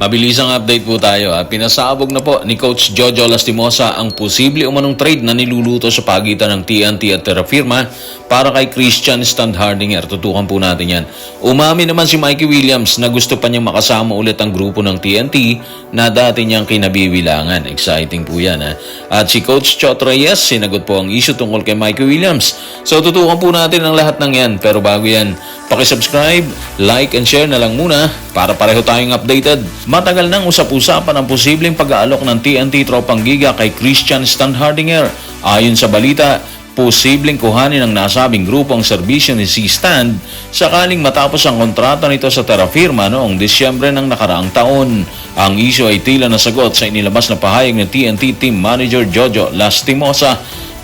Mabilisang update po tayo. Pinasabog na po ni Coach Jojo Lastimosa ang posible umanong trade na niluluto sa pagitan ng TNT at Terra Firma para kay Christian Standhardinger. Tutukan po natin yan. Umami naman si Mikey Williams na gusto pa niyang makasama ulit ang grupo ng TNT na dati niyang kinabibilangan. Exciting po yan. At si Coach Chot Reyes, sinagot po ang issue tungkol kay Mikey Williams. So tutukan po natin ang lahat ng yan. Pero bago yan, pakisubscribe, like and share na lang muna para pareho tayong updated. Matagal nang usap-usapan ang posibleng pag-aalok ng TNT Tropang Giga kay Christian Standhardinger. Ayon sa balita, posibleng kuhanin ng nasabing grupo ang serbisyo ni C-Stand sakaling matapos ang kontrata nito sa Terra Firma noong Disyembre ng nakaraang taon. Ang issue ay tila nasagot sa inilabas na pahayag ng TNT Team Manager Jojo Lastimosa.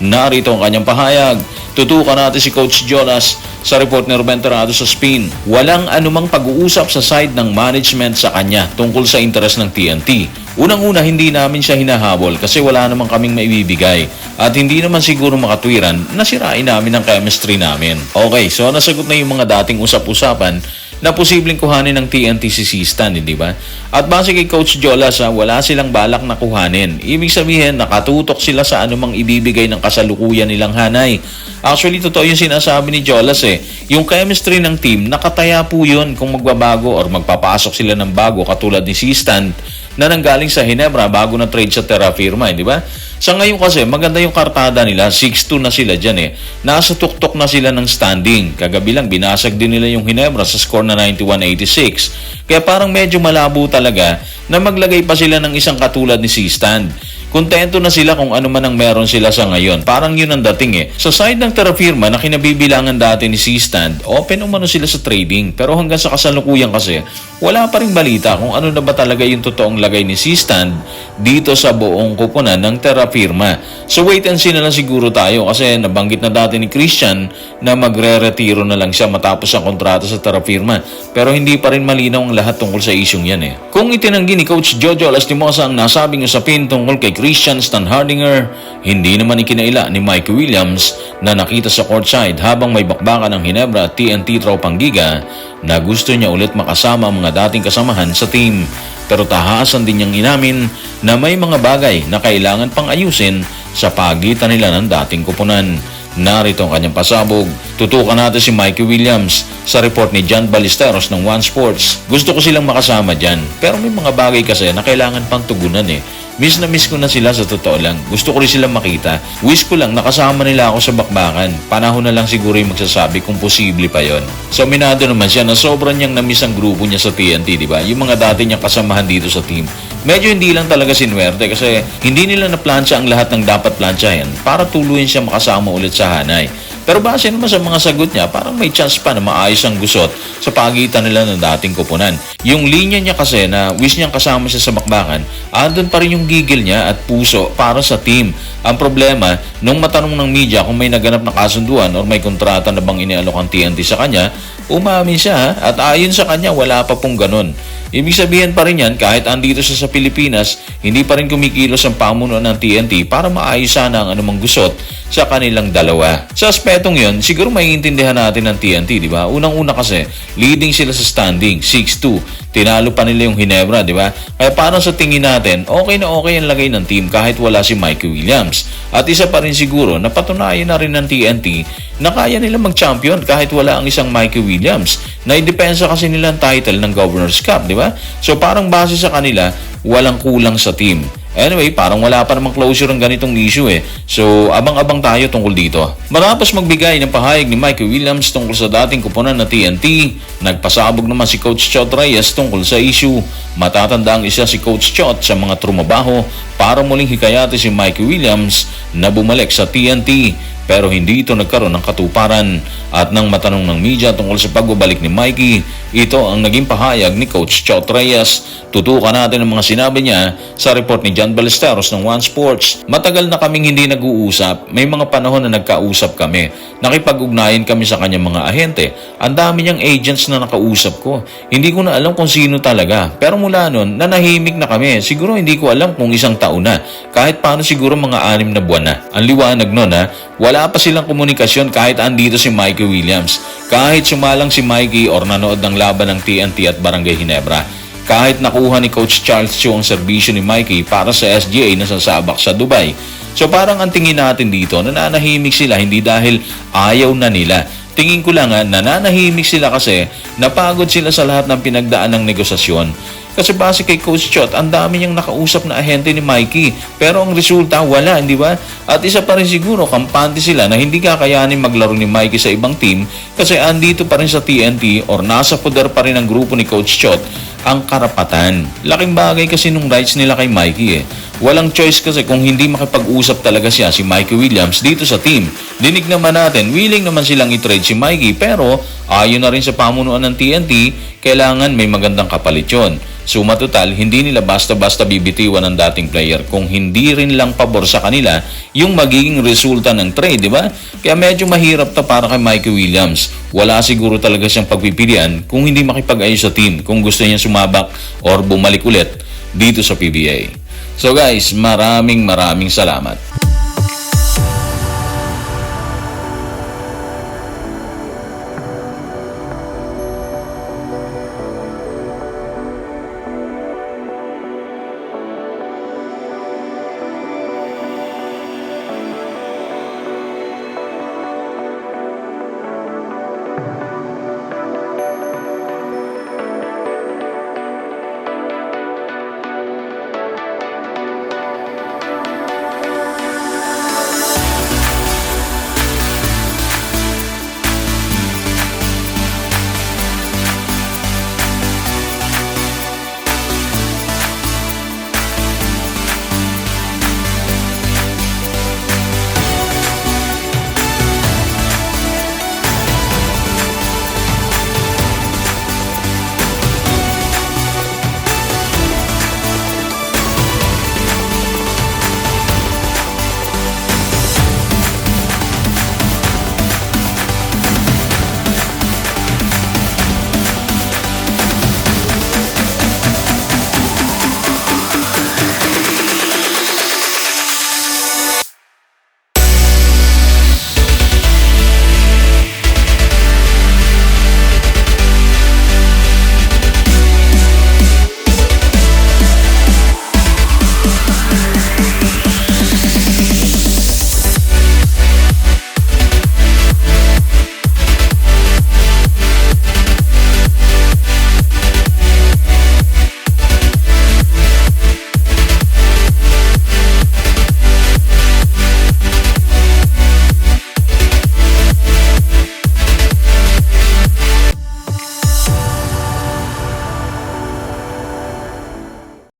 Narito ang kanyang pahayag. Tutukan natin si Coach Jonas sa report ni Ruben Terrado sa Spin. Walang anumang pag-uusap sa side ng management sa kanya tungkol sa interes ng TNT. Unang-una, hindi namin siya hinahabol kasi wala namang kaming maibibigay at hindi naman siguro makatwiran na sirain namin ang chemistry namin. Okay, so nasagot na yung mga dating usap-usapan na posibleng kuhanin ng TNT si C-Stand, di ba? At base kay Coach Jolas, wala silang balak na kuhanin. Ibig sabihin, nakatutok sila sa anumang ibibigay ng kasalukuyan nilang hanay. Actually, totoo yung sinasabi ni Jolas Yung chemistry ng team, nakataya po yun kung magbabago or magpapasok sila ng bago katulad ni C-Stand na nanggaling sa Ginebra bago na trade sa Terra Firma, di ba? Sa ngayon kasi, maganda yung kartada nila. 6-2 na sila dyan Nasa tuktok na sila ng standing. Kagabi lang, binasag din nila yung Ginebra sa score na 91-86. Kaya parang medyo malabo talaga na maglagay pa sila ng isang katulad ni C-Stand. Kontento na sila kung ano man ang meron sila sa ngayon. Parang yun ang dating Sa side ng Terra Firma na kinabibilangan dati ni C-Stand, open umano sila sa trading. Pero hanggang sa kasalukuyan kasi, wala pa ring balita kung ano na ba talaga yung totoong lagay ni C-Stand dito sa buong kupunan ng Terra Firma. So wait and see na lang siguro tayo kasi nabanggit na dati ni Christian na magre-retiro na lang siya matapos ang kontrata sa Terra Firma. Pero hindi pa rin malinaw ang lahat tungkol sa isyong yan Kung itinanggi ni Coach Jojo Lastimosa ang nasabing usapin tungkol kay Christian Standhardinger, hindi naman ikinaila ni Mikey Williams na nakita sa courtside habang may bakbakan ng Ginebra at TNT Tropang Giga na gusto niya ulit makasama ang mga dating kasamahan sa team. Pero tahasan din niyang inamin na may mga bagay na kailangan pang ayusin sa pagitan nila ng dating kupunan. Narito ang kanyang pasabog. Tutukan natin si Mikey Williams sa report ni John Ballesteros ng One Sports. Gusto ko silang makasama dyan, pero may mga bagay kasi na kailangan pang tugunan Miss na miss ko na sila sa totoo lang. Gusto ko rin silang makita. Wish ko lang nakasama nila ako sa bakbakan. Panahon na lang siguro yung magsasabi kung posible pa yon. So minado naman siya na sobrang niyang na-miss ang grupo niya sa TNT, di ba? Yung mga dati niyang kasamahan dito sa team. Medyo hindi lang talaga sinwerte kasi hindi nila na-plansya ang lahat ng dapat plansyahin para tuluyin siya makasama ulit sa hanay. Pero base naman sa mga sagot niya, parang may chance pa na maayos ang gusot sa pagitan nila ng dating kupunan. Yung linya niya kasi na wish niyang kasama siya sa bakbakan, andun pa rin yung gigil niya at puso para sa team. Ang problema, nung matanong ng media kung may naganap na kasunduan o may kontrata na bang inialok ang TNT sa kanya, umamin siya at ayon sa kanya wala pa pong ganun. Ibig sabihin pa rin yan, kahit andito siya sa Pilipinas, hindi pa rin kumikilos ang pamunuan ng TNT para maayos sana ang anumang gusot sa kanilang dalawa. Sa aspetong yun, siguro maiintindihan natin ng TNT, di ba? Unang-una kasi, leading sila sa standing, 6-2. Tinalo pa nila yung Ginebra, di ba? Kaya parang sa tingin natin, okay na okay ang lagay ng team kahit wala si Mikey Williams. At isa pa rin siguro, napatunayan na rin ng TNT na kaya nila mag-champion kahit wala ang isang Mikey Williams. Naidepensa kasi nila ang title ng Governor's Cup, di ba? So parang base sa kanila, walang kulang sa team. Anyway, parang wala pa namang closure ang ganitong issue So, abang-abang tayo tungkol dito. Matapos magbigay ng pahayag ni Mikey Williams tungkol sa dating kupunan na TNT, nagpasabog naman si Coach Chot Reyes tungkol sa issue. Matatanda ang isa si Coach Chot sa mga trumabaho para muling hikayati si Mikey Williams na bumalik sa TNT. Pero hindi ito nagkaroon ng katuparan. At nang matanong ng media tungkol sa pagbabalik ni Mikey, ito ang naging pahayag ni Coach Chot Reyes. Tutukan natin ang mga sinabi niya sa report ni John Ballesteros ng One Sports. Matagal na kaming hindi nag-uusap. May mga panahon na nagkausap kami. Nakipag-ugnayan kami sa kanyang mga ahente. Ang dami niyang agents na nakausap ko. Hindi ko na alam kung sino talaga. Pero mula nun, nanahimik na kami. Siguro hindi ko alam kung isang taon na. Kahit paano siguro mga 6 na buwan na. Ang liwanag nun wala pa silang komunikasyon kahit andito si Mikey Williams. Kahit sumalang si Mikey or nanood ng laban ng TNT at Barangay Ginebra. kahit nakuha ni Coach Charles Chu ang serbisyo ni Mikey para sa SGA na sasabak sa Dubai. So parang ang tingin natin dito, nananahimik sila hindi dahil ayaw na nila. Tingin ko lang nananahimik sila kasi napagod sila sa lahat ng pinagdaan ng negosasyon. Kasi base kay Coach Chot, ang dami niyang nakausap na ahente ni Mikey. Pero ang resulta, wala, hindi ba? At isa pa rin siguro, kampante sila na hindi kakayanin maglaro ni Mikey sa ibang team kasi andito pa rin sa TNT or nasa poder pa rin ang grupo ni Coach Chot ang karapatan. Laking bagay kasi nung rights nila kay Mikey eh. Walang choice kasi kung hindi makipag-usap talaga siya si Mikey Williams dito sa team. Dinig naman natin, willing naman silang i-trade si Mikey pero ayon na rin sa pamunuan ng TNT, kailangan may magandang kapalit yun. Suma total, hindi nila basta-basta bibitiwan ng dating player kung hindi rin lang pabor sa kanila yung magiging resulta ng trade, di ba? Kaya medyo mahirap to para kay Mikey Williams. Wala siguro talaga siyang pagpipilian kung hindi makipag-ayos sa team kung gusto niya sumabak or bumalik ulit dito sa PBA. So guys, maraming salamat.